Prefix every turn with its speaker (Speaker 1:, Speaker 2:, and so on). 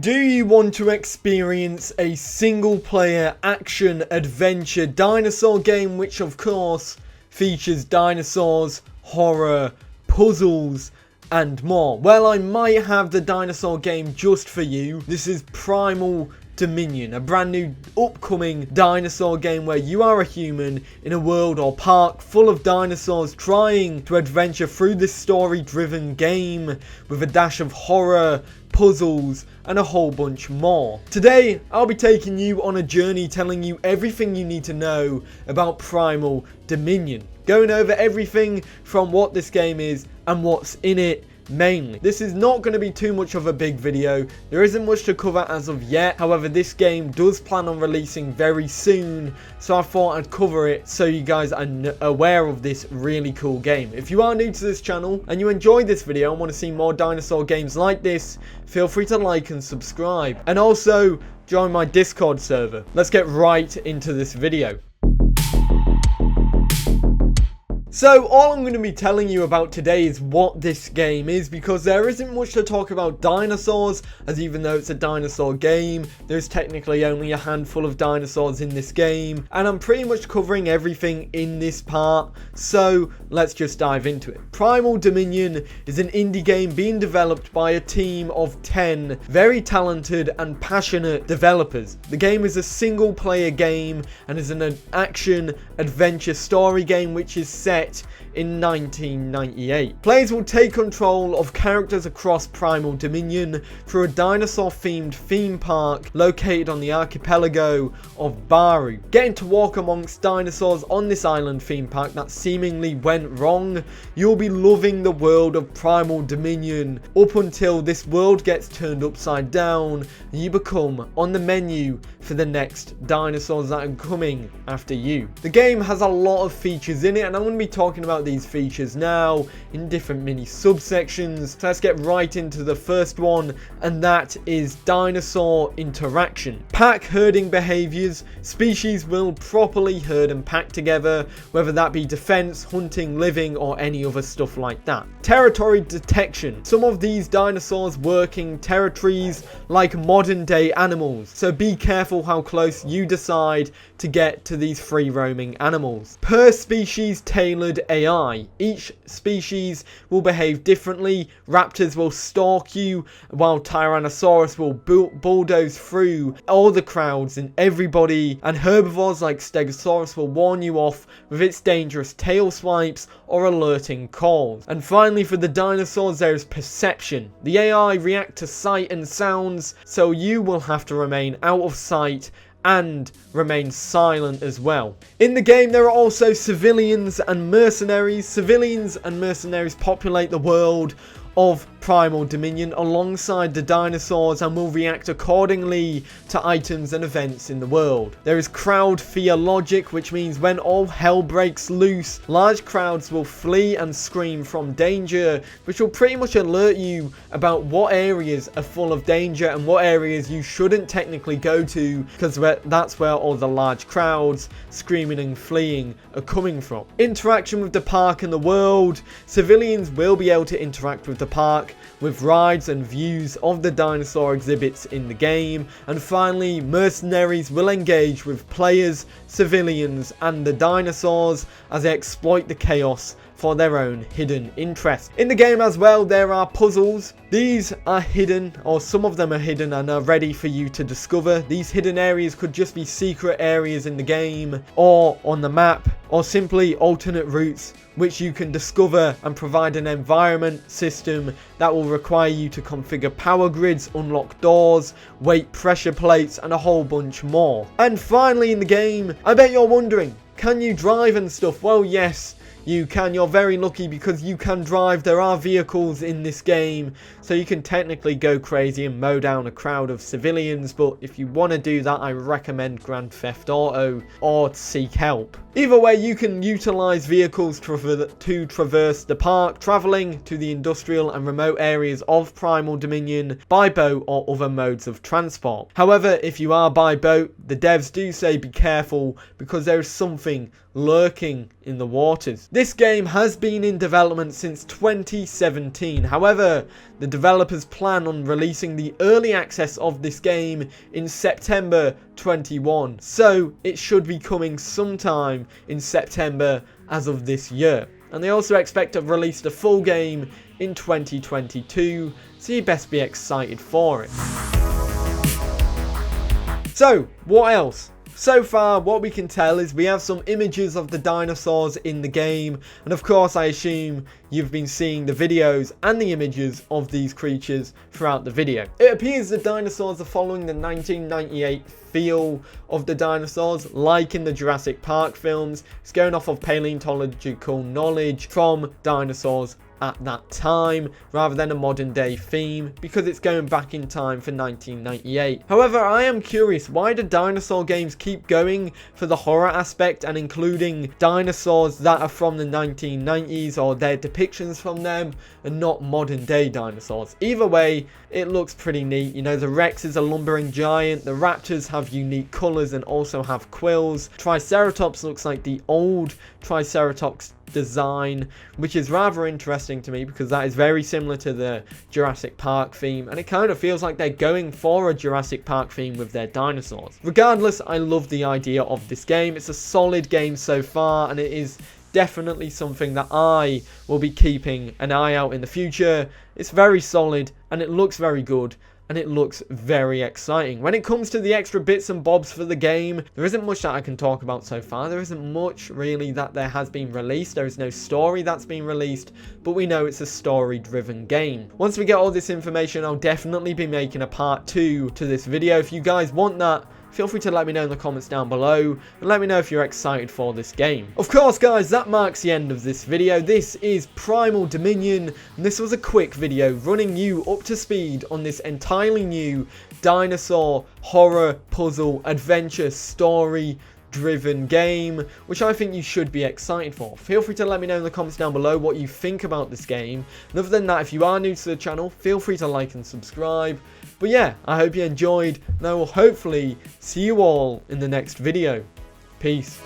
Speaker 1: Do you want to experience a single-player action-adventure dinosaur game which of course features dinosaurs, horror, puzzles and more? Well, I might have the dinosaur game just for you. This is Primal Dominion, a brand new upcoming dinosaur game where you are a human in a world or park full of dinosaurs trying to adventure through this story-driven game with a dash of horror, puzzles and a whole bunch more. Today I'll be taking you on a journey telling you everything you need to know about Primal Dominion, going over everything from what this game is and what's in it mainly. This is not going to be too much of a big video. There isn't much to cover as of yet. However, this game does plan on releasing very soon, so I thought I'd cover it so you guys are aware of this really cool game. If you are new to this channel and you enjoyed this video and want to see more dinosaur games like this, feel free to like and subscribe, and also join my Discord server. Let's get right into this video. So all I'm going to be telling you about today is what this game is, because there isn't much to talk about dinosaurs, as even though it's a dinosaur game, there's technically only a handful of dinosaurs in this game, and I'm pretty much covering everything in this part, so let's just dive into it. Primal Dominion is an indie game being developed by a team of 10 very talented and passionate developers. The game is a single player game and is an action adventure story game which is set in 1998. Players will take control of characters across Primal Dominion through a dinosaur-themed theme park located on the archipelago of Baru. Getting to walk amongst dinosaurs on this island theme park that seemingly went wrong, you'll be loving the world of Primal Dominion up until this world gets turned upside down and you become on the menu for the next dinosaurs that are coming after you. The game has a lot of features in it, and I'm going to be talking about these features now in different mini subsections. So let's get right into the first one, and that is dinosaur interaction. Pack herding behaviors. Species will properly herd and pack together, whether that be defense, hunting, living or any other stuff like that. Territory detection. Some of these dinosaurs work in territories like modern day animals, so be careful how close you decide to get to these free roaming animals. Per species tailored AI. Each species will behave differently. Raptors will stalk you, while Tyrannosaurus will bulldoze through all the crowds and everybody, and herbivores like Stegosaurus will warn you off with its dangerous tail swipes or alerting calls. And finally, for the dinosaurs, there is perception. The AI react to sight and sounds, so you will have to remain out of sight and remain silent as well. In the game, there are also civilians and mercenaries. Civilians and mercenaries populate the world of Primal Dominion alongside the dinosaurs and will react accordingly to items and events in the world. There is crowd fear logic, which means when all hell breaks loose, large crowds will flee and scream from danger, which will pretty much alert you about what areas are full of danger and what areas you shouldn't technically go to, because that's where all the large crowds screaming and fleeing are coming from. Interaction with the park and the world. Civilians will be able to interact with the park with rides and views of the dinosaur exhibits in the game. And finally, mercenaries will engage with players, civilians and the dinosaurs as they exploit the chaos for their own hidden interest. In the game as well, there are puzzles. These are hidden, or some of them are hidden and are ready for you to discover. These hidden areas could just be secret areas in the game or on the map, or simply alternate routes which you can discover and provide an environment system that will require you to configure power grids, unlock doors, weight pressure plates and a whole bunch more. And finally in the game, I bet you're wondering, can you drive and stuff? Well, yes, you can. You're very lucky because you can drive. There are vehicles in this game, so you can technically go crazy and mow down a crowd of civilians, but if you want to do that, I recommend Grand Theft Auto or seek help. Either way, you can utilize vehicles to traverse the park, traveling to the industrial and remote areas of Primal Dominion by boat or other modes of transport. However, if you are by boat, the devs do say be careful because there is something lurking in the waters. This game has been in development since 2017. However, the developers plan on releasing the early access of this game in September 21. So it should be coming sometime in September as of this year. And they also expect to release the full game in 2022, so you best be excited for it. So, what else? So far, what we can tell is we have some images of the dinosaurs in the game, and of course I assume you've been seeing the videos and the images of these creatures throughout the video. It appears the dinosaurs are following the 1998 feel of the dinosaurs, like in the Jurassic Park films. It's going off of paleontological knowledge from dinosaurs at that time rather than a modern day theme, because it's going back in time for 1998. However, I am curious, why do dinosaur games keep going for the horror aspect and including dinosaurs that are from the 1990s or their depictions from them and not modern day dinosaurs? Either way, it looks pretty neat. You know, the Rex is a lumbering giant, the raptors have unique colors and also have quills. Triceratops looks like the old Triceratops design, which is rather interesting to me because that is very similar to the Jurassic Park theme, and it kind of feels like they're going for a Jurassic Park theme with their dinosaurs. Regardless, I love the idea of this game. It's a solid game so far, and it is definitely something that I will be keeping an eye out in the future. It's very solid and it looks very good. And it looks very exciting. When it comes to the extra bits and bobs for the game, there isn't much that I can talk about so far. There isn't much really that there has been released. There is no story that's been released, but we know it's a story-driven game. Once we get all this information, I'll definitely be making a part 2 to this video. If you guys want that, feel free to let me know in the comments down below and let me know if you're excited for this game. Of course, guys, that marks the end of this video. This is Primal Dominion, and this was a quick video running you up to speed on this entirely new dinosaur horror puzzle adventure story driven game, which I think you should be excited for. Feel free to let me know in the comments down below what you think about this game. And other than that, if you are new to the channel, feel free to like and subscribe. But yeah, I hope you enjoyed, and I will hopefully see you all in the next video. Peace.